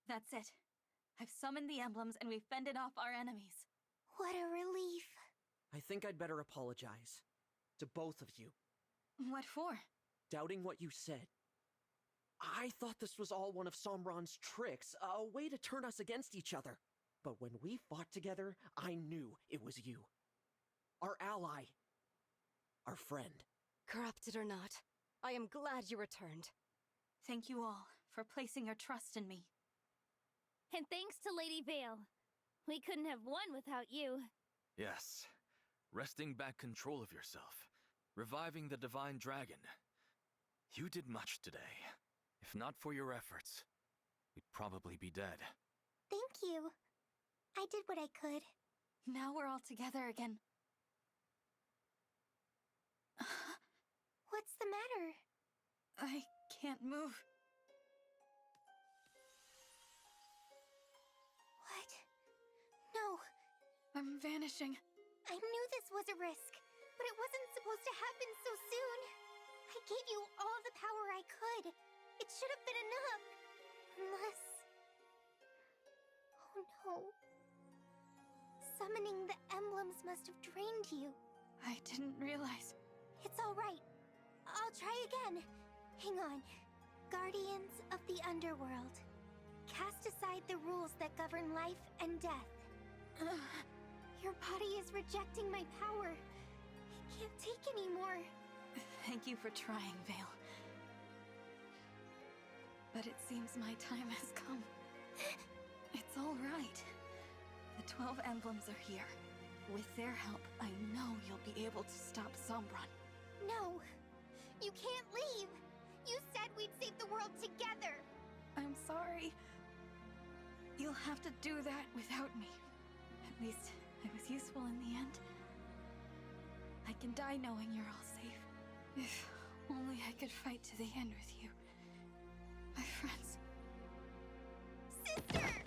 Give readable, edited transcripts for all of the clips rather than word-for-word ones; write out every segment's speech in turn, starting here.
That's it. I've summoned the emblems and we've fended off our enemies. What a relief. I think I'd better apologize. To both of you. What for? Doubting what you said. I thought this was all one of Sombron's tricks, a way to turn us against each other. But when we fought together, I knew it was you. Our ally. Our friend. Corrupted or not, I am glad you returned. Thank you all for placing your trust in me. And thanks to Lady Vale. We couldn't have won without you. Yes. Wresting back control of yourself. Reviving the Divine Dragon. You did much today. If not for your efforts, we'd probably be dead. Thank you. I did what I could. Now we're all together again. What's the matter? I can't move. What? No. I'm vanishing. I knew this was a risk, but it wasn't supposed to happen so soon. I gave you all the power I could. It should have been enough. Unless... Oh no. Summoning the emblems must have drained you. I didn't realize. It's all right. I'll try again. Hang on. Guardians of the Underworld. Cast aside the rules that govern life and death. Your body is rejecting my power. It can't take anymore. Thank you for trying, Vale. But it seems my time has come. It's all right. The 12 emblems are here. With their help, I know you'll be able to stop Sombron. No. You can't leave. You said we'd save the world together. I'm sorry. You'll have to do that without me. At least I was useful in the end. I can die knowing you're all safe. If only I could fight to the end with you. My friends. Sister!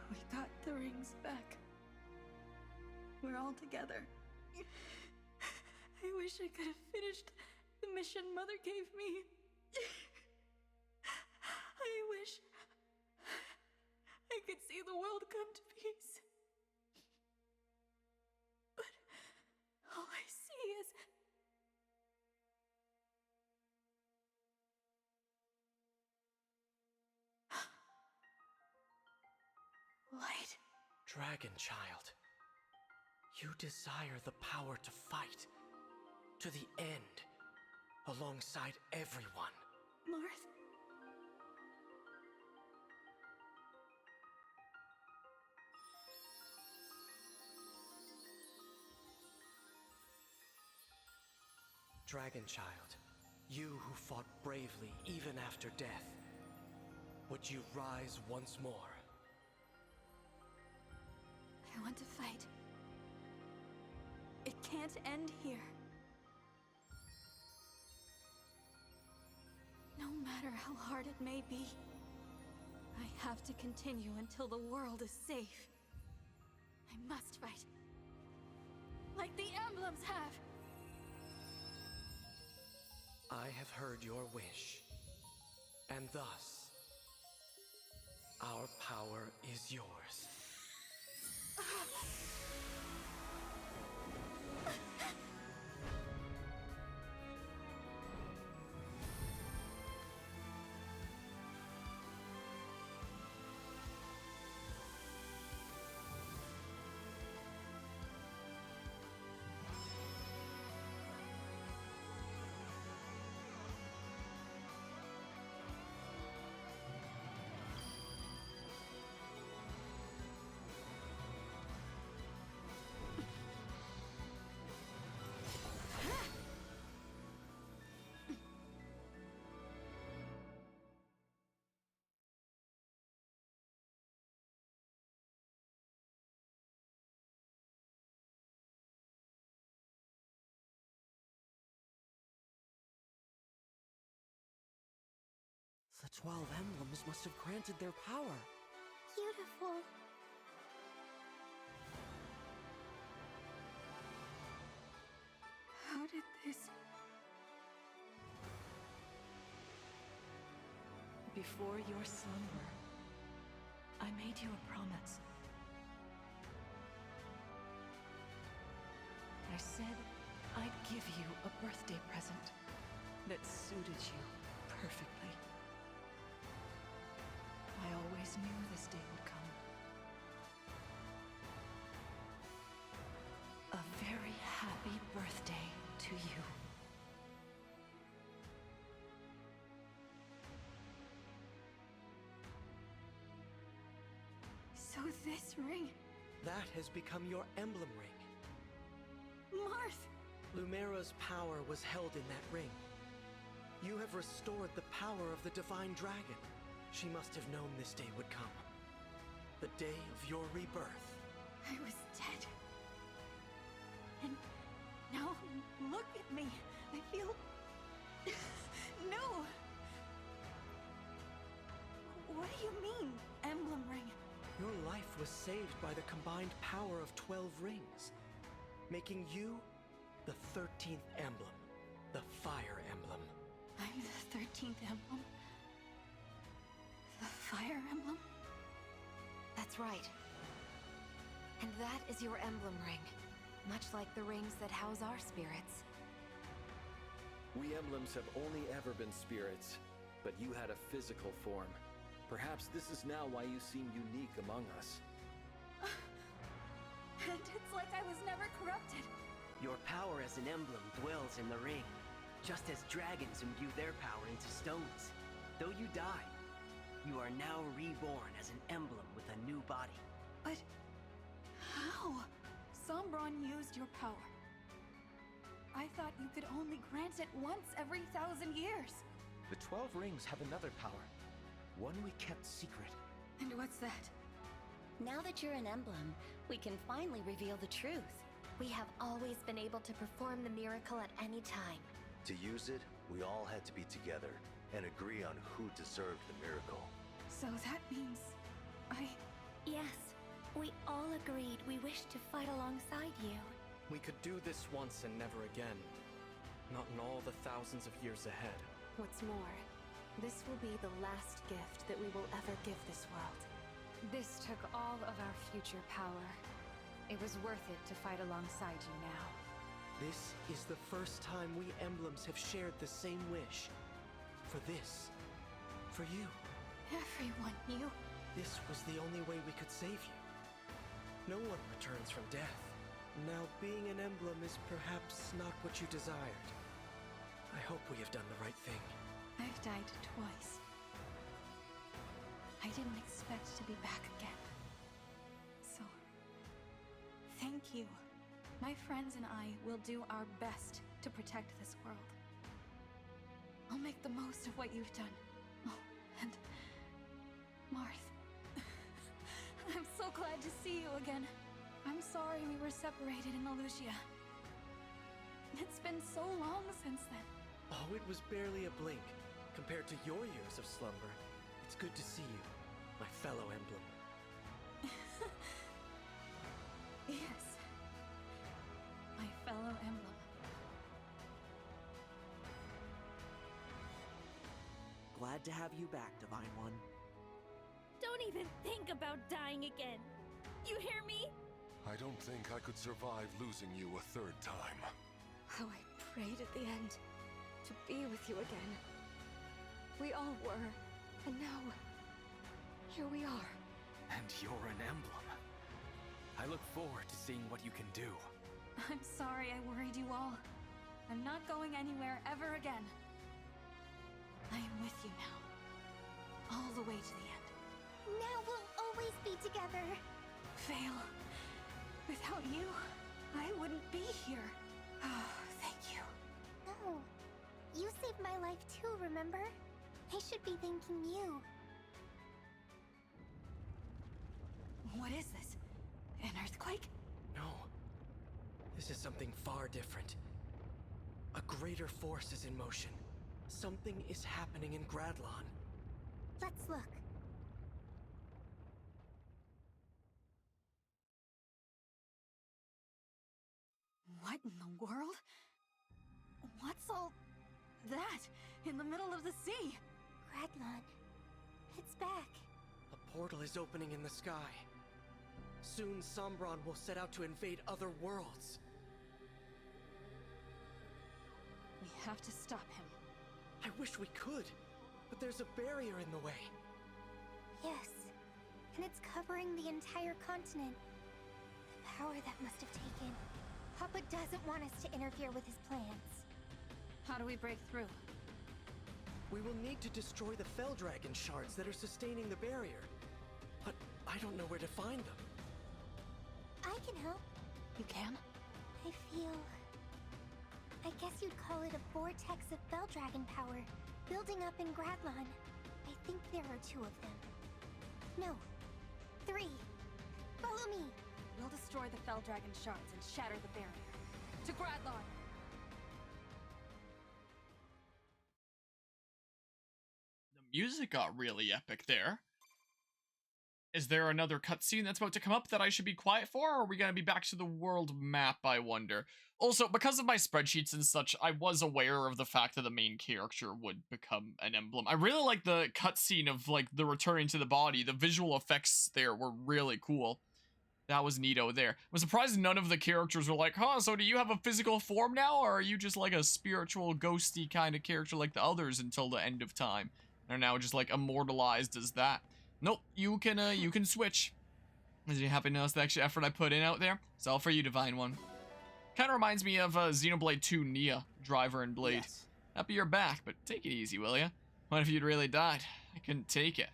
We got the rings back. We're all together. I wish I could have finished the mission Mother gave me. I wish I could see the world come to peace. But all I see is... light. Dragon Child. You desire the power to fight. To the end. Alongside everyone. Marth? Dragon Child, you who fought bravely even after death, would you rise once more? I want to fight. It can't end here. No matter how hard it may be, I have to continue until the world is safe. I must fight. Like the emblems have. I have heard your wish, and thus, our power is yours. The 12 emblems must have granted their power. Beautiful. How did this... Before your slumber, I made you a promise. I said I'd give you a birthday present that suited you perfectly. I always knew this day would come. A very happy birthday to you. So this ring... That has become your emblem ring. Marth! Lumera's power was held in that ring. You have restored the power of the Divine Dragon. She must have known this day would come. The day of your rebirth. I was dead. And now, look at me. I feel... No! What do you mean, emblem ring? Your life was saved by the combined power of 12 rings, making you the 13th emblem, the Fire Emblem. I'm the 13th emblem? The Fire Emblem? That's right. And that is your emblem ring, much like the rings that house our spirits. We emblems have only ever been spirits, but you had a physical form. Perhaps this is now why you seem unique among us. And it's like I was never corrupted. Your power as an emblem dwells in the ring, just as dragons imbue their power into stones. Though you died, you are now reborn as an emblem with a new body. But... how? Sombron used your power. I thought you could only grant it once every 1,000 years. The 12 rings have another power. One we kept secret. And what's that? Now that you're an emblem, we can finally reveal the truth. We have always been able to perform the miracle at any time. To use it, we all had to be together and agree on who deserved the miracle. So that means... Yes, we all agreed we wished to fight alongside you. We could do this once and never again. Not in all the thousands of years ahead. What's more, this will be the last gift that we will ever give this world. This took all of our future power. It was worth it to fight alongside you now. This is the first time we emblems have shared the same wish. For this. For you. Everyone knew. This was the only way we could save you. No one returns from death. Now being an emblem is perhaps not what you desired. I hope we have done the right thing. I've died twice. I didn't expect to be back again. So, thank you. My friends and I will do our best to protect this world. I'll make the most of what you've done. Oh, and... Marth. I'm so glad to see you again. I'm sorry we were separated in Elusia. It's been so long since then. Oh, it was barely a blink. Compared to your years of slumber, it's good to see you, my fellow emblem. Yes. My fellow emblem. Glad to have you back, Divine One. Don't even think about dying again. You hear me? I don't think I could survive losing you a third time. How I prayed at the end to be with you again. We all were, and now, here we are. And you're an emblem. I look forward to seeing what you can do. I'm sorry I worried you all. I'm not going anywhere ever again. I am with you now. All the way to the end. Now we'll always be together. Vale, without you, I wouldn't be here. Oh, thank you. No, you saved my life too, remember? I should be thanking you. What is this? An earthquake? No. This is something far different. A greater force is in motion. Something is happening in Gradlon. Let's look. What in the world? What's all that in the middle of the sea? Gradlon. It's back. A portal is opening in the sky. Soon Sombron will set out to invade other worlds. We have to stop him. I wish we could, but there's a barrier in the way. Yes, and it's covering the entire continent. The power that must have taken. Papa doesn't want us to interfere with his plans. How do we break through? We will need to destroy the Fell Dragon shards that are sustaining the barrier. But I don't know where to find them. I can help. You can? I feel... I guess you'd call it a vortex of Fell Dragon power, building up in Gradlon. I think there are 2 of them. No, 3. Follow me. We'll destroy the Fell Dragon shards and shatter the barrier. To Gradlon! The music got really epic there. Is there another cutscene that's about to come up that I should be quiet for, or are we going to be back to the world map, I wonder? Also, because of my spreadsheets and such, I was aware of the fact that the main character would become an emblem. I really like the cutscene of, like, the returning to the body. The visual effects there were really cool. That was neato there. I'm surprised none of the characters were like, huh, so do you have a physical form now, or are you just like a spiritual, ghosty kind of character like the others until the end of time? They're now just, like, immortalized as that. Nope, you can switch. As you happen to notice the extra effort I put in out there, it's all for you, Divine One. Kind of reminds me of Xenoblade 2 Nia, Driver and Blade. Yes. Happy you're back, but take it easy, will ya? What if you'd really died? I couldn't take it.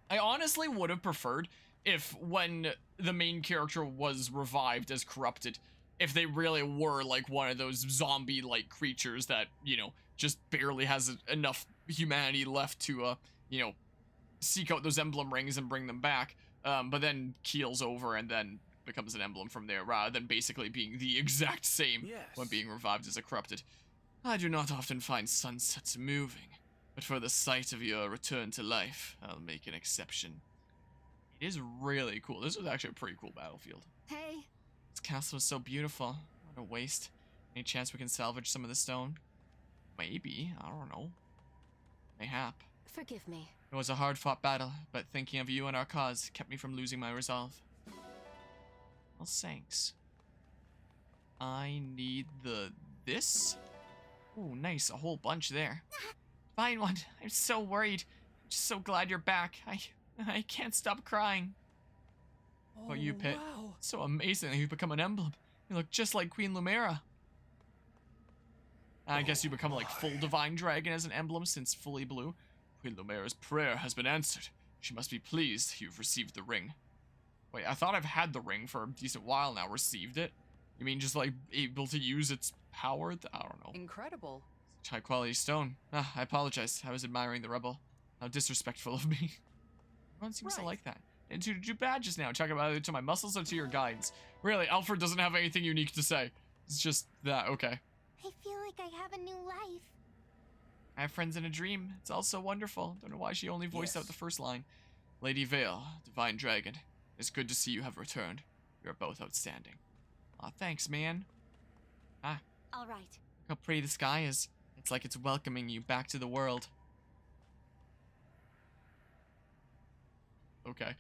I honestly would have preferred if when the main character was revived as corrupted, if they really were like one of those zombie-like creatures that, you know, just barely has enough humanity left to, you know, seek out those emblem rings and bring them back, but then keels over and then becomes an emblem from there, rather than basically being the exact same when being revived as a corrupted. I do not often find sunsets moving, but for the sight of your return to life, I'll make an exception. It is really cool. This was actually a pretty cool battlefield. Hey. This castle is so beautiful. What a waste. Any chance we can salvage some of the stone? Maybe. I don't know. Mayhap. Forgive me. It was a hard-fought battle, but thinking of you and our cause kept me from losing my resolve. Well, thanks. I need this? Ooh, nice. A whole bunch there. Fine one. I'm so worried. I'm just so glad you're back. I can't stop crying. Oh, you, Pit. Wow. So amazing that you've become an emblem. You look just like Queen Lumera. I guess you become like full Divine Dragon as an emblem since fully blue. Queen Lumera's prayer has been answered. She must be pleased you've received the ring. Wait, I thought I've had the ring for a decent while now. Received it? You mean just like able to use its power? I don't know. Incredible. Such high quality stone. Ah, I apologize. I was admiring the rebel. How disrespectful of me. Everyone seems to like that. And too bad just now. Talk about it to my muscles or to your guidance. Really, Alfred doesn't have anything unique to say. It's just that, okay. I feel like I have a new life. I have friends in a dream. It's all so wonderful. Don't know why she only voiced out the first line. Lady Vale, Divine Dragon. It's good to see you have returned. You're both outstanding. Aw, thanks, man. Ah. All right. Look how pretty the sky is. It's like it's welcoming you back to the world. Okay.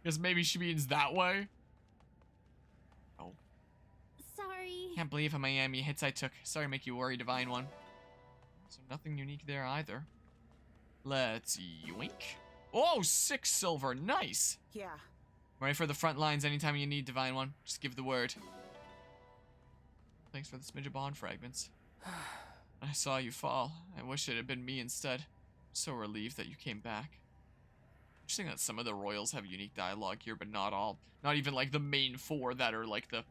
Guess maybe she means that way? Oh. Sorry. Can't believe how many hits I took. Sorry to make you worry, Divine One. So nothing unique there either. Let's yoink. Oh, 6 silver. Nice. Yeah. Ready for the front lines anytime you need, Divine One. Just give the word. Thanks for the smidge of bond fragments. I saw you fall. I wish it had been me instead. I'm so relieved that you came back. Interesting that some of the royals have unique dialogue here, but not all. Not even like the main 4 that are like the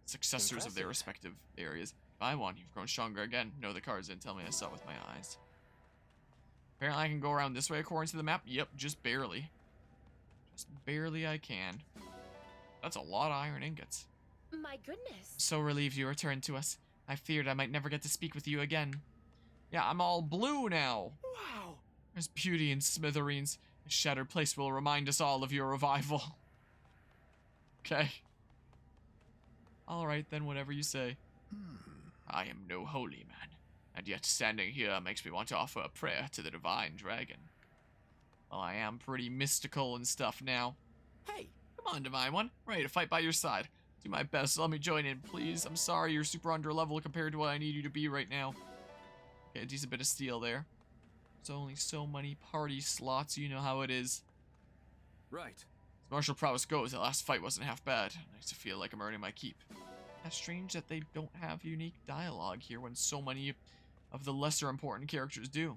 successors of their respective areas. Divine One, you've grown stronger again. No, the cards didn't tell me. I saw it with my eyes. Apparently I can go around this way according to the map. Yep, just barely. Just barely I can. That's a lot of iron ingots. My goodness. So relieved you returned to us. I feared I might never get to speak with you again. Yeah, I'm all blue now. Wow. There's beauty in smithereens. This shattered place will remind us all of your revival. Okay. Alright then, whatever you say. I am no holy man. And yet standing here makes me want to offer a prayer to the divine dragon. Well, I am pretty mystical and stuff now. Hey, come on, Divine One. Ready to fight by your side. Do my best. Let me join in, please. I'm sorry you're super under level compared to what I need you to be right now. Okay, a decent bit of steel there. There's only so many party slots. You know how it is. Right. As martial prowess goes, the last fight wasn't half bad. Nice to feel like I'm earning my keep. That's strange that they don't have unique dialogue here when so many of the lesser important characters do.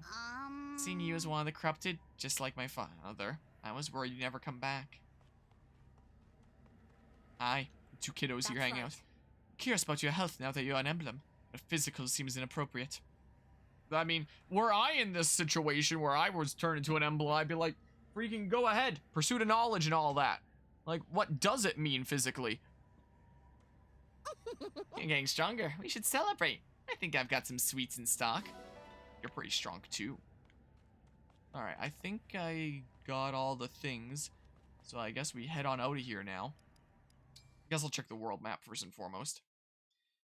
Seeing you as one of the corrupted, just like my father, I was worried you'd never come back. Hi, two kiddos here hanging out. Curious about your health now that you're an emblem, but physical seems inappropriate. I mean, were I in this situation where I was turned into an emblem, I'd be like, freaking go ahead, pursuit of knowledge and all that. Like, what does it mean physically? You're getting stronger. We should celebrate. I think I've got some sweets in stock. You're pretty strong too. Alright, I think I got all the things. So I guess we head on out of here now. I guess I'll check the world map first and foremost.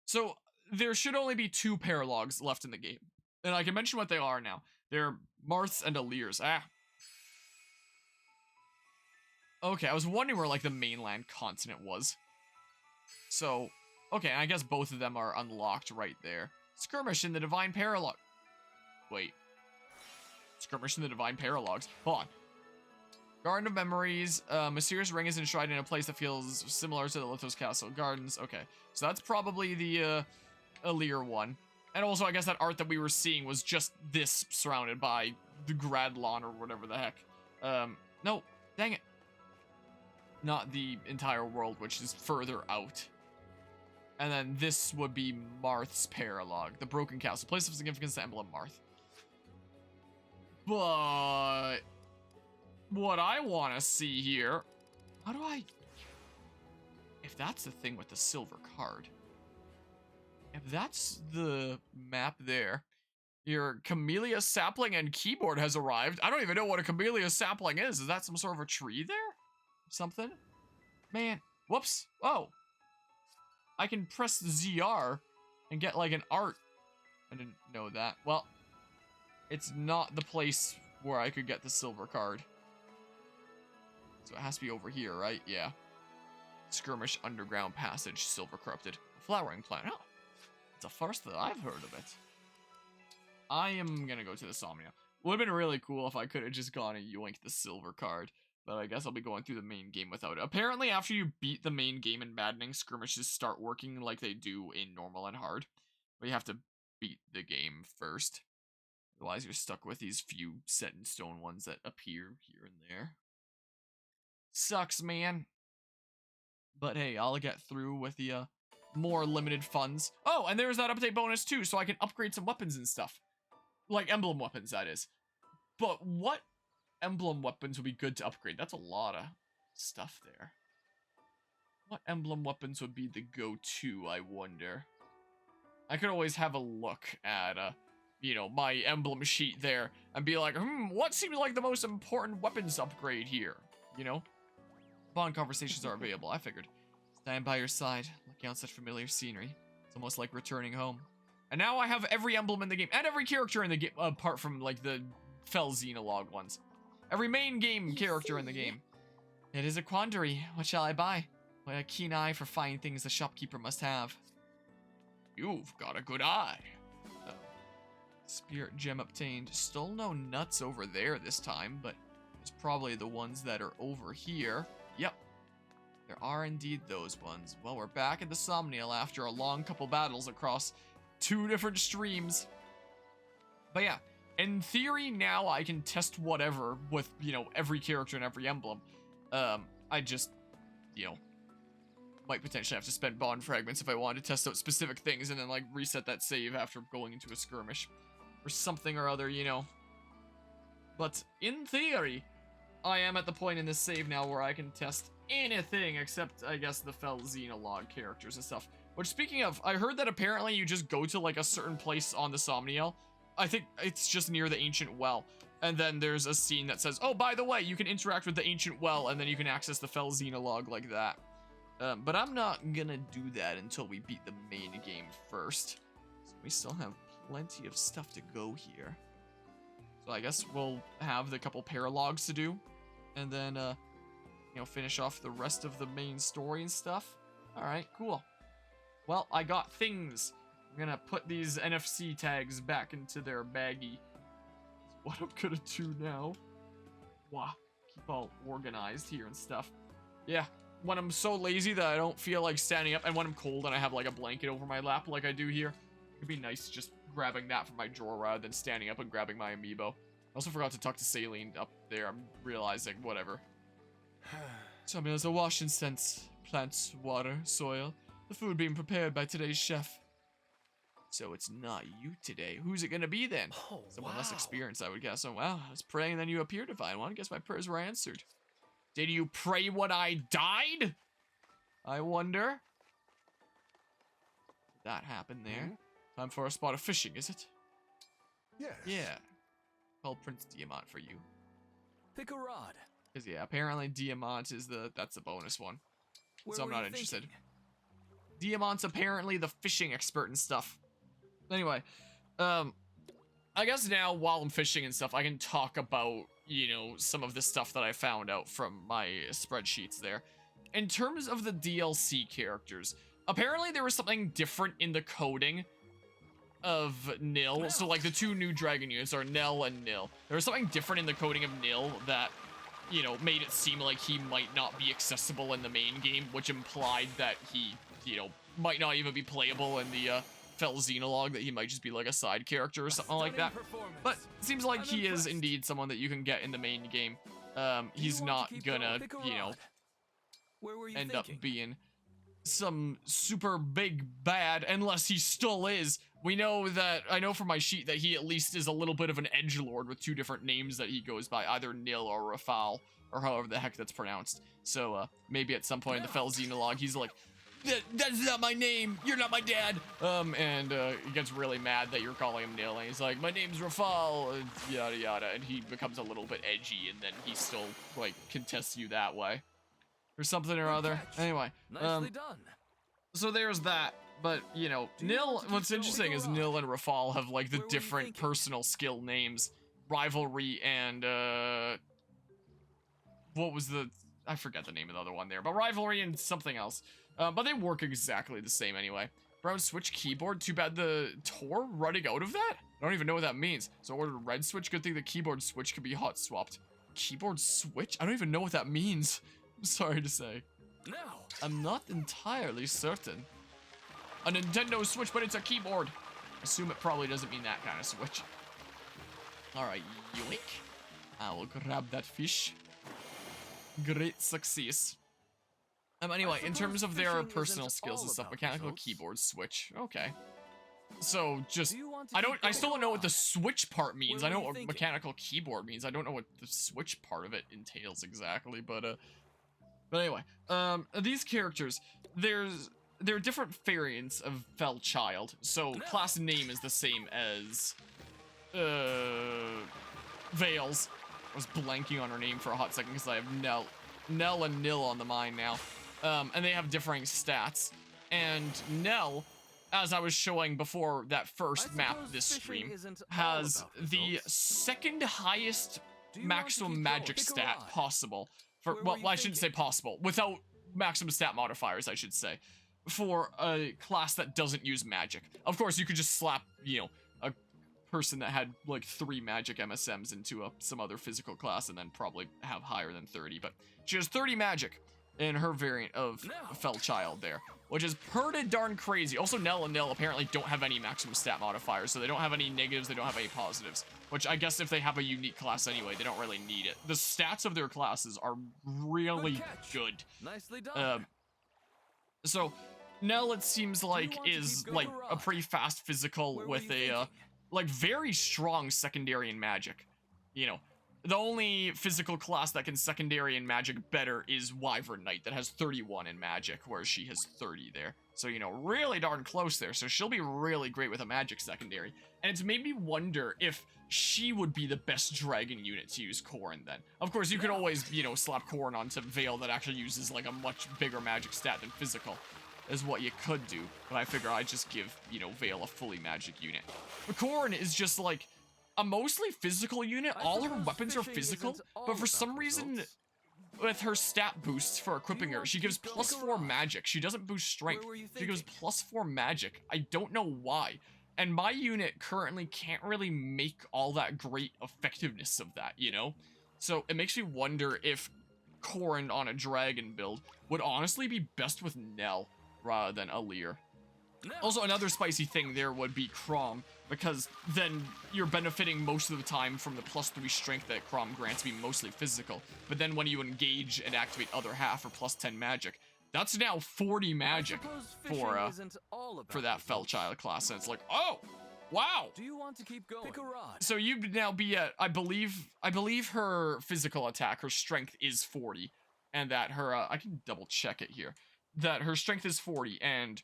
So, there should only be 2 paralogs left in the game. And I can mention what they are now. They're Marths and Alirs. Okay, I was wondering where, like, the mainland continent was. So, okay, I guess both of them are unlocked right there. Skirmish in the Divine Paralog. Wait. Skirmish in the Divine Paralogs. Hold on. Garden of Memories. Mysterious ring is enshrined in a place that feels similar to the Lithos Castle. Gardens. Okay. So that's probably the Alir one. And also, I guess that art that we were seeing was just this surrounded by the Gradlon or whatever the heck. No. Dang it. Not the entire world, which is further out. And then this would be Marth's Paralog. The Broken Castle. Place of significance to Emblem Marth. But what I want to see here... How do I... If that's the thing with the silver card... If that's the map there... Your Camellia Sapling and Keyboard has arrived. I don't even know what a Camellia Sapling is. Is that some sort of a tree there? Something? Man. Whoops. Oh. I can press the ZR and get like an art. I didn't know that. Well, it's not the place where I could get the silver card. So it has to be over here, right? Yeah. Skirmish Underground Passage, Silver Corrupted. Flowering Plant. Oh, it's a first that I've heard of it. I am gonna go to the Somnia. Would have been really cool if I could have just gone and yoinked the silver card. But I guess I'll be going through the main game without it. Apparently, after you beat the main game in Maddening, skirmishes start working like they do in normal and hard. But you have to beat the game first. Otherwise, you're stuck with these few set-in-stone ones that appear here and there. Sucks, man. But hey, I'll get through with the more limited funds. Oh, and there's that update bonus too, so I can upgrade some weapons and stuff. Like emblem weapons, that is. But what emblem weapons would be good to upgrade? That's a lot of stuff there. What emblem weapons would be the go-to, I wonder? I could always have a look at, you know, my emblem sheet there and be like, what seems like the most important weapons upgrade here? You know? Bond conversations are available, I figured. Stand by your side, looking out such familiar scenery. It's almost like returning home. And now I have every emblem in the game, and every character in the game, apart from, like, the Fel Xenologue ones. Every main game character in the game. It is a quandary. What shall I buy? What a keen eye for fine things the shopkeeper must have. You've got a good eye. Oh. Spirit gem obtained. Still no nuts over there this time, but it's probably the ones that are over here. Yep. There are indeed those ones. Well, we're back at the Somniel after a long couple battles across 2 different streams. But yeah, in theory now I can test whatever with, you know, every character and every emblem. I just, you know, might potentially have to spend bond fragments if I wanted to test out specific things and then, like, reset that save after going into a skirmish. Or something or other, you know. But in theory, I am at the point in this save now where I can test anything except, I guess, the Fel Xenologue characters and stuff. Which, speaking of, I heard that apparently you just go to, like, a certain place on the Somniel. I think it's just near the Ancient Well. And then there's a scene that says, oh, by the way, you can interact with the Ancient Well, and then you can access the Fel Xenologue like that. But I'm not gonna do that until we beat the main game first. So we still have plenty of stuff to go here. So I guess we'll have the couple paralogs to do, and then, you know, finish off the rest of the main story and stuff. Alright, cool. Well, I got things. I'm gonna put these NFC tags back into their baggie. That's what I'm gonna do now. Wow, keep all organized here and stuff. Yeah, when I'm so lazy that I don't feel like standing up, and when I'm cold and I have like a blanket over my lap like I do here, it'd be nice just grabbing that from my drawer rather than standing up and grabbing my amiibo. I also forgot to talk to Saline up there. I'm realizing, whatever. Tell me, there's a wash and sense. Plants, water, soil. The food being prepared by today's chef. So it's not you today. Who's it gonna be then? Oh, Someone less experienced, I would guess. Oh, wow. I was praying, then you appeared, Divine One. I guess my prayers were answered. Did you pray when I died? I wonder. Did that happen there? Time for a spot of fishing, is it? Yes. Yeah. Call Prince Diamant for you. Pick a rod. Because, yeah, apparently Diamant is that's the bonus one. So I'm not interested. Diamant's apparently the fishing expert and stuff. Anyway, I guess now while I'm fishing and stuff, I can talk about, you know, some of the stuff that I found out from my spreadsheets there. In terms of the DLC characters, apparently there was something different in the coding of Nil. So, like, the two new dragon units are Nell and Nil. There was something different in the coding of Nil that, you know, made it seem like he might not be accessible in the main game, which implied that he, you know, might not even be playable in the Fel Xenologue, that he might just be like a side character or something like that. But it seems like he is indeed someone that you can get in the main game. He's not gonna, you know, end up being some super big bad, unless he still is. We know that, I know from my sheet that he at least is a little bit of an edgelord with two different names that he goes by, either Nil or Rafal, or however the heck that's pronounced. So, maybe at some point in the Fel Xenologue, he's like, that's not my name, you're not my dad! And he gets really mad that you're calling him Nil, and he's like, my name's Rafal, yada yada, and he becomes a little bit edgy, and then he still, like, contests you that way. Or something or other. Anyway. Nicely done. So there's that. But, you know, Nil, what's interesting is Nil and Rafal have, like, the different personal skill names. Rivalry and, what was the... I forget the name of the other one there. But Rivalry and something else. But they work exactly the same anyway. Brown switch keyboard. Too bad the Tor running out of that? I don't even know what that means. So ordered red switch. Good thing the keyboard switch could be hot swapped. Keyboard switch? I don't even know what that means. I'm sorry to say. No. I'm not entirely certain. A Nintendo Switch, but it's a keyboard. Assume it probably doesn't mean that kind of switch. Alright, yoink. I will grab that fish. Great success. Anyway, in terms of their personal skills and stuff, mechanical keyboard switch. Okay. So, just, I still don't know what the switch part means. I know what mechanical keyboard means. I don't know what the switch part of it entails exactly, but anyway, these characters, there are different variants of Fel Child. So class name is the same as Veil's. I was blanking on her name for a hot second because I have Nell and Nil on the mind now. And they have differing stats. And Nell, as I was showing before that first map this stream, has the second highest maximum magic stat possible. For, well, I shouldn't say possible. Without maximum stat modifiers, I should say. For a class that doesn't use magic. Of course, you could just slap, you know, a person that had, like, 3 magic MSMs into some other physical class and then probably have higher than 30. But she has 30 magic in her variant of Fel Child there, which is pretty darn crazy. Also, Nell and Nil apparently don't have any maximum stat modifiers, so they don't have any negatives, they don't have any positives. Which I guess if they have a unique class anyway, they don't really need it. The stats of their classes are really good. Nicely done. So, Nell, it seems like, is, like, a pretty fast physical with a, like, very strong secondary in magic. You know, the only physical class that can secondary in magic better is Wyvern Knight, that has 31 in magic, whereas she has 30 there. So, you know, really darn close there. So she'll be really great with a magic secondary. And it's made me wonder if she would be the best dragon unit to use Corrin then. Of course, you could always, you know, slap Corrin onto Veil that actually uses, like, a much bigger magic stat than physical. is what you could do, but I figure I'd just give, you know, Vale a fully magic unit. But Corrin is just like a mostly physical unit. All her weapons are physical, but for some reason, with her stat boosts for equipping her, she gives +4 magic. She doesn't boost strength. She gives +4 magic. I don't know why. And my unit currently can't really make all that great effectiveness of that, you know? So it makes me wonder if Corrin on a dragon build would honestly be best with Nell rather than Alir. Also, another spicy thing there would be Crom, because then you're benefiting most of the time from the +3 strength that Crom grants me, mostly physical. But then when you engage and activate other half for +10 magic, that's now 40 magic for that Felchild class, and it's like, oh, wow. Do you want to keep going? Pick a rod. So you'd now be at, I believe her physical attack, her strength is 40, and that her, I can double check it here, that her strength is 40, and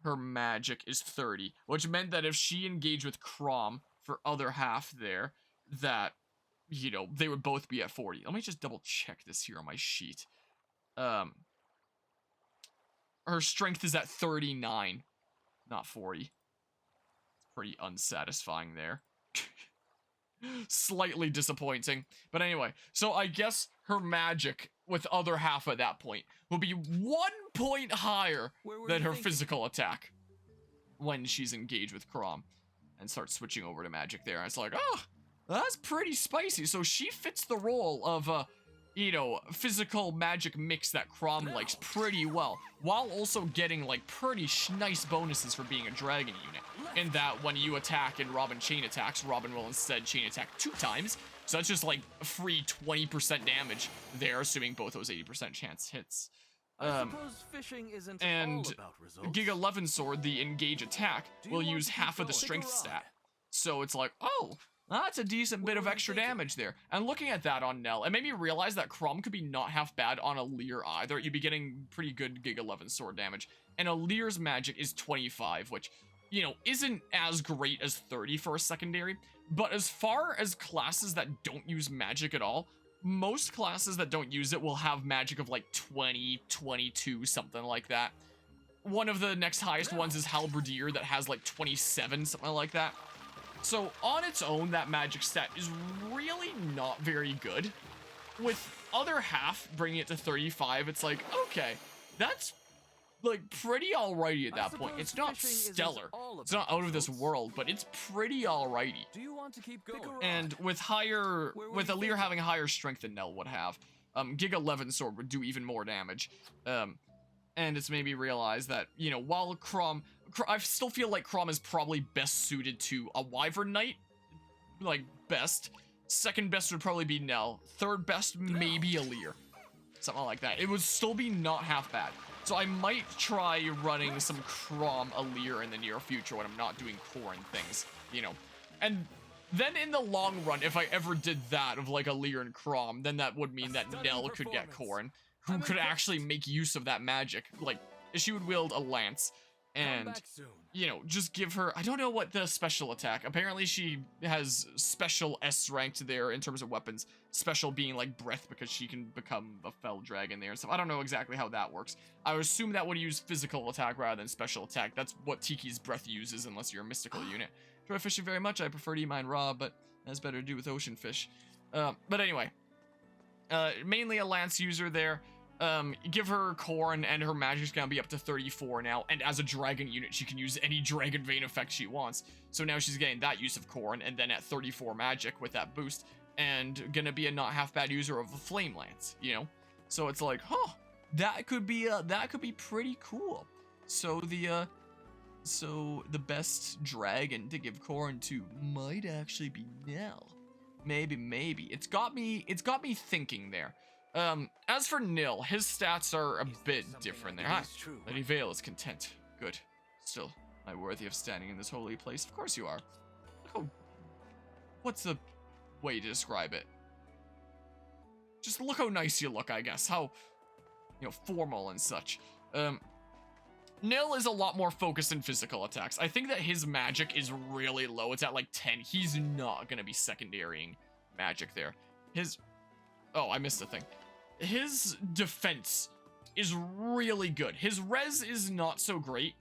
her magic is 30, which meant that if she engaged with Crom for other half there, that, you know, they would both be at 40. Let me just double check this here on my sheet. Her strength is at 39, not 40. Pretty unsatisfying there. Slightly disappointing. But anyway, so I guess her magic with other half at that point will be 1 point higher than her physical attack when she's engaged with Crom and starts switching over to magic there. And it's like, oh, that's pretty spicy. So she fits the role of you know, physical magic mix that Crom likes pretty well, while also getting like pretty nice bonuses for being a dragon unit. In that when you attack and Robin chain attacks, Robin will instead chain attack 2 times. So that's just like a free 20% damage there, assuming both those 80% chance hits. I suppose fishing isn't and all about results. Giga 11 Sword, the engage attack, will use half of the strength stat. So it's like, oh, that's a decent bit of extra damage there. And looking at that on Nell, it made me realize that Crom could be not half bad on Alir either. You'd be getting pretty good Giga 11 Sword damage. And Alir's magic is 25, which, you know, isn't as great as 30 for a secondary. But as far as classes that don't use magic at all, most classes that don't use it will have magic of like 20, 22, something like that. One of the next highest ones is Halberdier that has like 27, something like that. So on its own, that magic stat is really not very good. With other half bringing it to 35, it's like, okay, that's like pretty alrighty at that point. It's not stellar. It's not out of this world, but it's pretty alrighty. Do you want to keep going? And with Alir having higher strength than Nell would have, Giga 11 Sword would do even more damage. And it's made me realize that, you know, while Crom, I still feel like Crom is probably best suited to a Wyvern Knight, like best. Second best would probably be Nell. Third best, maybe Alir. Something like that. It would still be not half bad. So I might try running some Crom Alir in the near future when I'm not doing Corrin things, you know. And then in the long run, if I ever did that of like Alir and Crom, then that would mean that Nell could get Corrin, who could actually make use of that magic. Like, she would wield a lance and, you know, just give her, I don't know what the special attack, apparently she has special S ranked there in terms of weapons, special being like breath because she can become a fell dragon there and stuff. I don't know exactly how that works. I would assume that would use physical attack rather than special attack. That's what Tiki's breath uses unless you're a mystical unit. Enjoy fishing very much. I prefer to eat mine raw, but that's better to do with ocean fish. But anyway, mainly a lance user there. Give her Corrin and her magic's gonna be up to 34 now, and as a dragon unit she can use any dragon vein effect she wants, so now she's getting that use of Corrin, and then at 34 magic with that boost, and gonna be a not half bad user of a flame lance, you know? So it's like, huh, that could be pretty cool. So the best dragon to give Corrin to might actually be Nell. Maybe. It's got me thinking there. As for Nil, his stats are a bit different there. Hi, Lady Vale is content. Good. Still, am I worthy of standing in this holy place? Of course you are. What's the way to describe it? Just look how nice you look, I guess. How, you know, formal and such. Nil is a lot more focused in physical attacks. I think that his magic is really low. It's at like 10. He's not gonna be secondarying magic there. Oh, I missed a thing. His defense is really good. His res is not so great.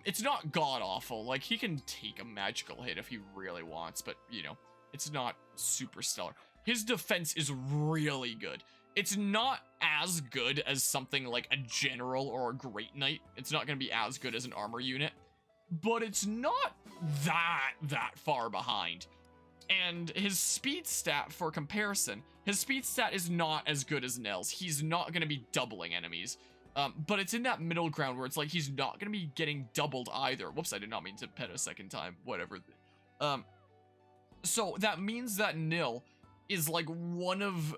It's not god-awful. Like, he can take a magical hit if he really wants, but, you know, it's not super stellar. His defense is really good. It's not as good as something like a general or a great knight. It's not going to be as good as an armor unit, but it's not that far behind. And his speed stat, for comparison, his speed stat is not as good as Nell's. He's not going to be doubling enemies. But it's in that middle ground where it's like he's not going to be getting doubled either. Whoops, I did not mean to pet a second time. Whatever. So that means that Nil is like one of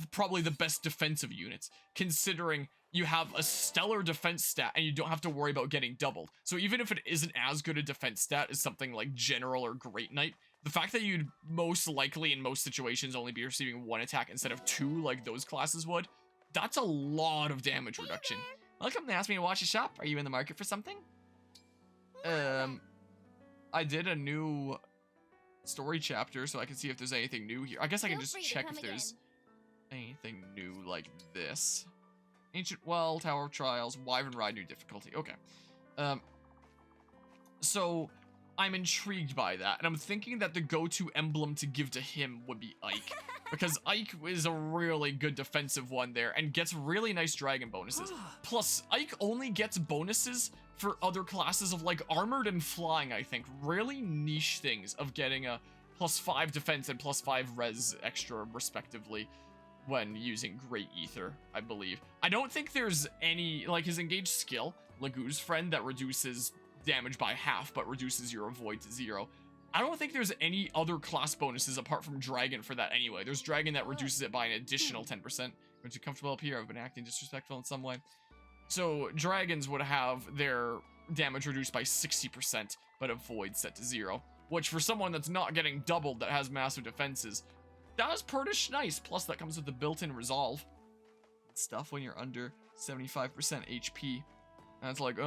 probably the best defensive units, considering you have a stellar defense stat and you don't have to worry about getting doubled. So even if it isn't as good a defense stat as something like General or Great Knight, the fact that you'd most likely in most situations only be receiving 1 attack instead of 2 like those classes would, that's a lot of damage reduction. Welcome to Ask Me to Watch a Shop. Are you in the market for something? I did a new story chapter so I can see if there's anything new here. I guess I can just check if there's anything new like this. Ancient Well, Tower of Trials, Wyvern Ride, new difficulty. Okay. So I'm intrigued by that, and I'm thinking that the go-to emblem to give to him would be Ike, because Ike is a really good defensive one there and gets really nice dragon bonuses. Plus, Ike only gets bonuses for other classes of like armored and flying, I think. Really niche things of getting a +5 defense and +5 res extra respectively when using Great Ether, I believe. I don't think there's any, like his engaged skill, Lagoo's Friend, that reduces damage by half but reduces your avoid to 0. I don't think there's any other class bonuses apart from Dragon for that anyway. There's Dragon that reduces it by an additional 10%. Aren't you comfortable up here? I've been acting disrespectful in some way. So Dragons would have their damage reduced by 60% but avoid set to 0, which for someone that's not getting doubled that has massive defenses, that is pretty nice. Plus that comes with the built-in resolve stuff when you're under 75% HP. And it's like,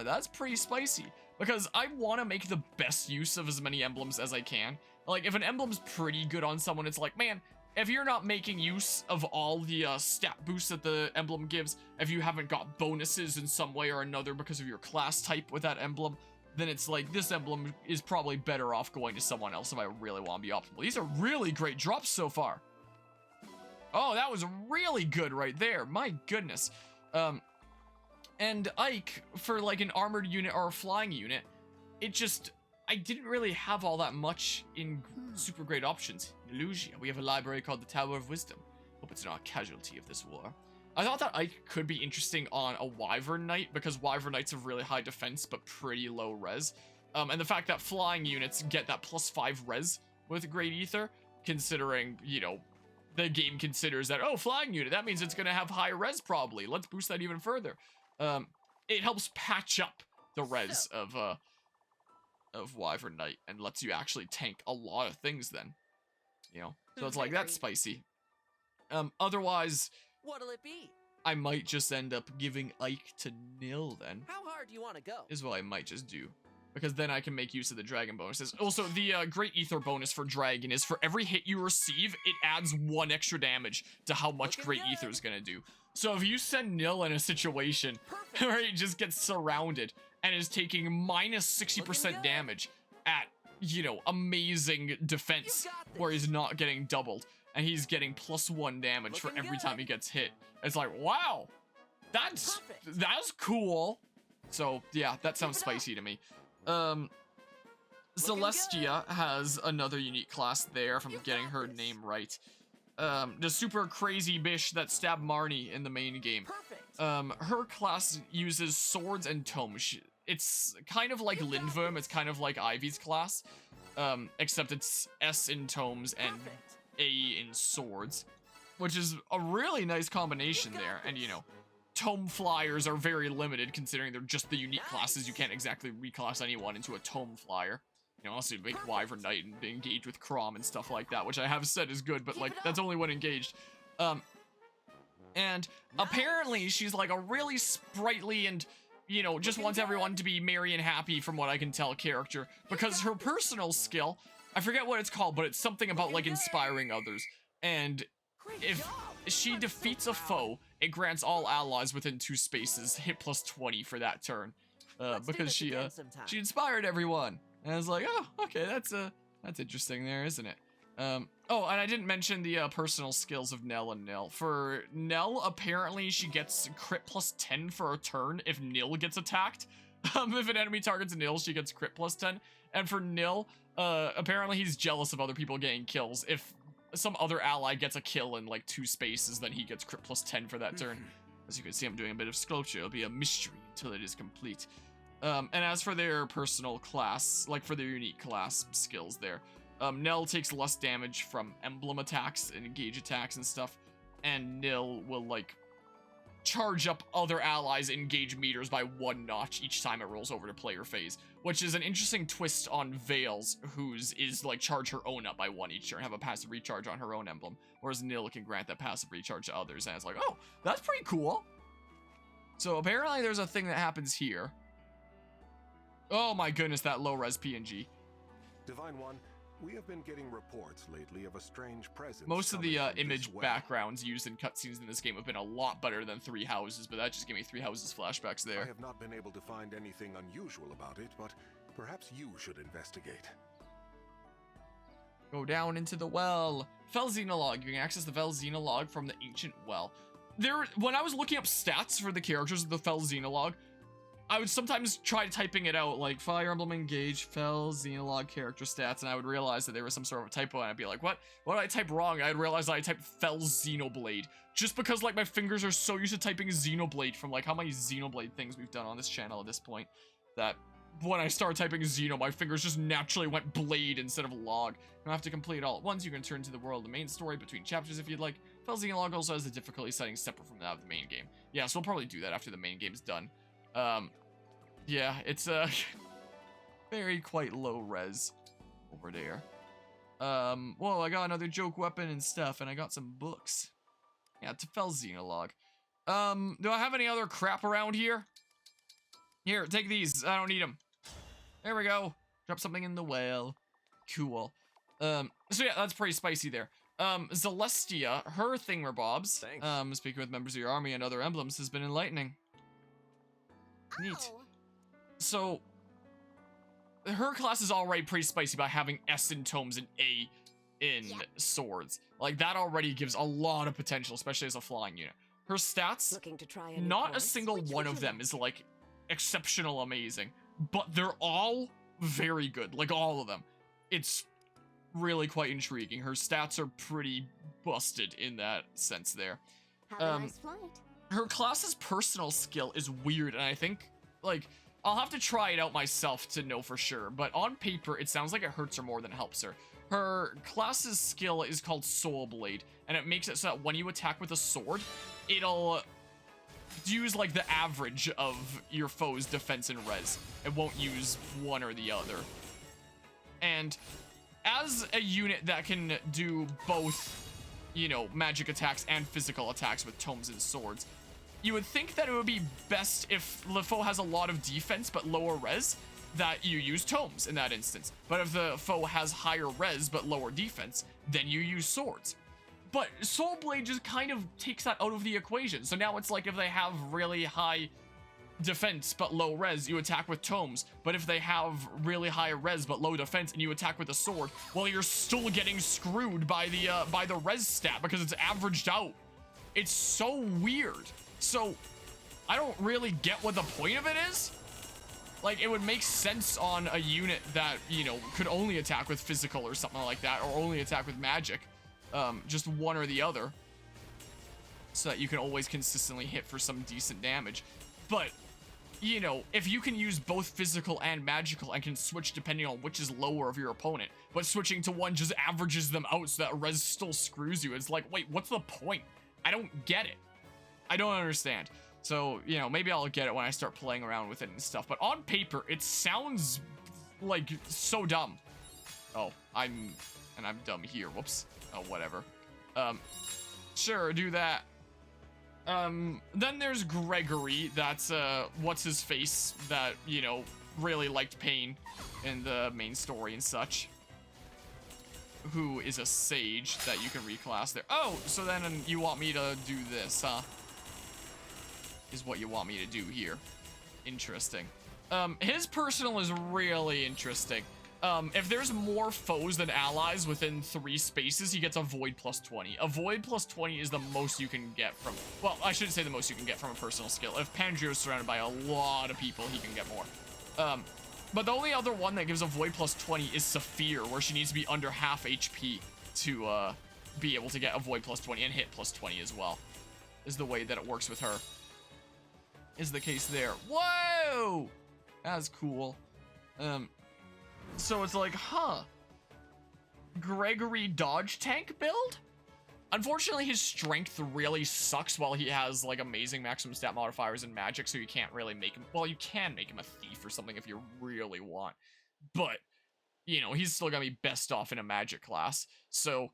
that's pretty spicy. Because I want to make the best use of as many emblems as I can. Like, if an emblem's pretty good on someone, it's like, man, if you're not making use of all the stat boosts that the emblem gives, if you haven't got bonuses in some way or another because of your class type with that emblem, then it's like, this emblem is probably better off going to someone else if I really want to be optimal. These are really great drops so far. Oh, that was really good right there. My goodness. And Ike, for like an armored unit or a flying unit, I didn't really have all that much in super great options. In Illusia, we have a library called the Tower of Wisdom. Hope it's not a casualty of this war. I thought that Ike could be interesting on a Wyvern Knight, because Wyvern Knights have really high defense but pretty low res. And the fact that flying units get that +5 res with Great Ether, considering, you know, the game considers that, oh, flying unit, that means it's going to have high res probably. Let's boost that even further. It helps patch up the res of Wyvern Knight and lets you actually tank a lot of things then. You know, so it's like, that's spicy. Otherwise, what'll it be? I might just end up giving Ike to Nil then. How hard do you want to go? Is what I might just do. Because then I can make use of the dragon bonuses. Also, the Great Ether bonus for Dragon is for every hit you receive, it adds 1 extra damage to how much Great Ether is going to do. So if you send Nil in a situation where he just gets surrounded and is taking -60% damage at, you know, amazing defense where he's not getting doubled and he's getting +1 damage for every time he gets hit, it's like, wow, that's cool. So yeah, that sounds spicy to me. Celestia has another unique class there, if I'm getting her name right. The super crazy bish that stabbed Marnie in the main game. Her class uses swords and tomes. It's kind of like Lindworm, it's kind of like Ivy's class, except it's S in tomes and A in swords, which is a really nice combination there. And you know, tome flyers are very limited considering they're just the unique classes. You can't exactly reclass anyone into a tome flyer. You know, unless you make Wyvern Knight and engage with Crom and stuff like that, which I have said is good, but like, that's only when engaged. And apparently she's like a really sprightly and, you know, just wants everyone to be merry and happy from what I can tell character, because her personal skill, I forget what it's called, but it's something about like inspiring others. And if she defeats a foe, it grants all allies within 2 spaces hit plus 20 for that turn. Because she inspired everyone. And I was like, oh, okay, that's interesting there, isn't it? Oh, and I didn't mention the personal skills of Nell and Nil. For Nell, apparently she gets crit plus 10 for a turn if Nil gets attacked. If an enemy targets Nil, she gets crit plus 10. And for Nil, apparently he's jealous of other people getting kills. If some other ally gets a kill in like 2 spaces, then he gets crit plus 10 for that turn. As you can see, I'm doing a bit of sculpture. It'll be a mystery until it is complete. And as for their personal class, like for their unique class skills there, Nell takes less damage from emblem attacks and engage attacks and stuff, and Nil will like charge up other allies' engage meters by 1 notch each time it rolls over to player phase, which is an interesting twist on Veil's, whose is like charge her own up by 1 each turn, have a passive recharge on her own emblem, whereas Nil can grant that passive recharge to others, and it's like, oh, that's pretty cool. So apparently there's a thing that happens here. Oh my goodness, that low res PNG. Divine One, we have been getting reports lately of a strange presence. Most of the image backgrounds used in cutscenes in this game have been a lot better than 3 houses, but that just gave me 3 houses flashbacks there. I have not been able to find anything unusual about it, but perhaps you should investigate. Go down into the well. Fel Xenologue. You can access the Fel Xenologue from the ancient well. When I was looking up stats for the characters of the Fel Xenologue, I would sometimes try typing it out, like Fire Emblem Engage, Fel Xenologue character stats, and I would realize that there was some sort of a typo, and I'd be like, what? What did I type wrong? I'd realize that I typed Fel Xenoblade. Just because, like, my fingers are so used to typing Xenoblade from, like, how many Xenoblade things we've done on this channel at this point, that when I started typing Xeno, my fingers just naturally went Blade instead of Log. You don't have to complete it all at once. You can turn to the world of the main story between chapters if you'd like. Fel Xenologue also has the difficulty setting separate from that of the main game. Yeah, so we'll probably do that after the main game's done. Yeah, it's very quite low res over there. Whoa, I got another joke weapon and stuff, and I got some books. Yeah, to Fel Xenologue. Do I have any other crap around here? Here, take these. I don't need them. There we go. Drop something in the well. Cool. So yeah, that's pretty spicy there. Celestia, her thingamabobs, Thanks. speaking with members of your army and other emblems, has been enlightening. Neat. Oh. So, her class is already pretty spicy by having S in tomes and A in swords. Like, that already gives a lot of potential, especially as a flying unit. Her stats, Looking to try a new not a course? single one of them is, like, exceptional amazing. But they're all very good. Like, all of them. It's really quite intriguing. Her stats are pretty busted in that sense there. Have a nice flight. Her class's personal skill is weird, and I think, like, I'll have to try it out myself to know for sure, but on paper, it sounds like it hurts her more than helps her. Her class's skill is called Soul Blade, and it makes it so that when you attack with a sword, it'll use, like, the average of your foe's defense and res. It won't use one or the other. And as a unit that can do both, you know, magic attacks and physical attacks with tomes and swords, you would think that it would be best if the foe has a lot of defense but lower res, that you use tomes in that instance. But if the foe has higher res but lower defense, then you use swords. But Soul Blade just kind of takes that out of the equation. So now it's like if they have really high defense but low res, you attack with tomes. But if they have really high res but low defense and you attack with a sword, well, you're still getting screwed by the res stat because it's averaged out. It's so weird. So, I don't really get what the point of it is. Like, it would make sense on a unit that, you know, could only attack with physical or something like that, or only attack with magic. Just one or the other. So that you can always consistently hit for some decent damage. But, you know, if you can use both physical and magical and can switch depending on which is lower of your opponent, but switching to one just averages them out so that res still screws you, it's like, wait, what's the point? I don't get it. I don't understand. So, you know, maybe I'll get it when I start playing around with it and stuff. But on paper, it sounds like so dumb. Oh, I'm dumb here. Whoops. Oh, whatever. Sure, do that. Then there's Gregory. That's, what's his face that, you know, really liked Pain in the main story and such. who is a sage that you can reclass there. Oh, so then you want me to do this, huh? Is what you want me to do here. Interesting. His personal is really interesting. If there's more foes than allies within 3 spaces, he gets a void plus 20. A void plus 20 is the most you can get from, well, I shouldn't say the most you can get from a personal skill. If Pandrio's surrounded by a lot of people, he can get more. But the only other one that gives a void plus 20 is Saphir, where she needs to be under half HP to be able to get a void plus 20 and hit plus 20 as well. Is the way that it works with her. Is the case there. Whoa! That's cool. So it's like, huh. Gregory dodge tank build? Unfortunately, his strength really sucks while he has, like, amazing maximum stat modifiers and magic, so you can't really make him... Well, you can make him a thief or something if you really want. But, you know, he's still gonna be best off in a magic class. So,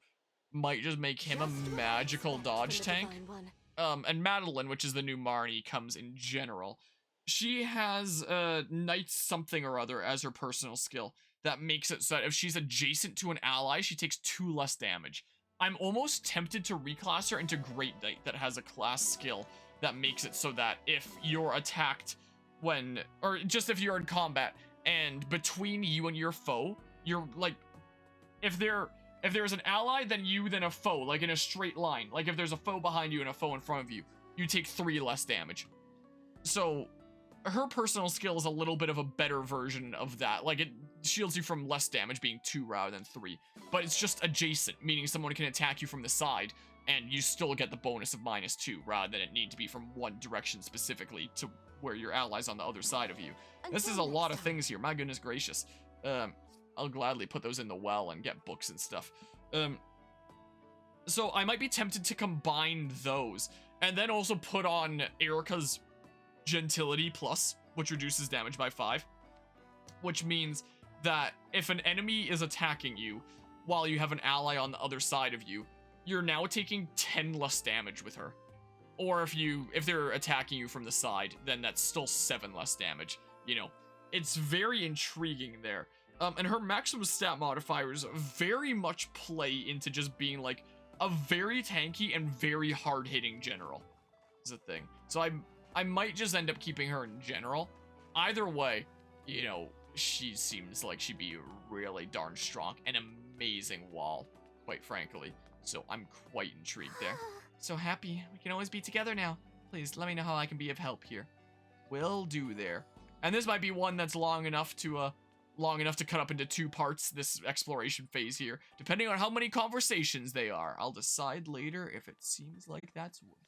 might just make him a magical dodge tank. And Madeline, which is the new Marnie, comes in general. She has, Knight something or other as her personal skill. That makes it so that if she's adjacent to an ally, she takes 2 less damage. I'm almost tempted to reclass her into Great Knight that has a class skill that makes it so that if you're attacked when, or just if you're in combat and between you and your foe, you're like, if there's an ally, then you, then a foe, like in a straight line. Like if there's a foe behind you and a foe in front of you, you take 3 less damage. So her personal skill is a little bit of a better version of that. Like it shields you from less damage being 2 rather than 3. But it's just adjacent, meaning someone can attack you from the side, and you still get the bonus of -2, rather than it need to be from one direction specifically to where your ally's on the other side of you. This is a lot of things here, my goodness gracious. I'll gladly put those in the well and get books and stuff. So I might be tempted to combine those, and then also put on Erica's Gentility Plus, which reduces damage by 5. Which means that if an enemy is attacking you, while you have an ally on the other side of you, you're now taking 10 less damage with her. Or if they're attacking you from the side, then that's still 7 less damage. You know, it's very intriguing there. And her maximum stat modifiers very much play into just being like a very tanky and very hard-hitting general, is a thing. So I might just end up keeping her in general. Either way, you know, she seems like she'd be really darn strong. An amazing wall, quite frankly. So I'm quite intrigued there. So happy we can always be together now. Please let me know how I can be of help here. Will do there. And this might be one that's long enough to cut up into 2 parts, this exploration phase here, depending on how many conversations they are. I'll decide later if it seems like that's worth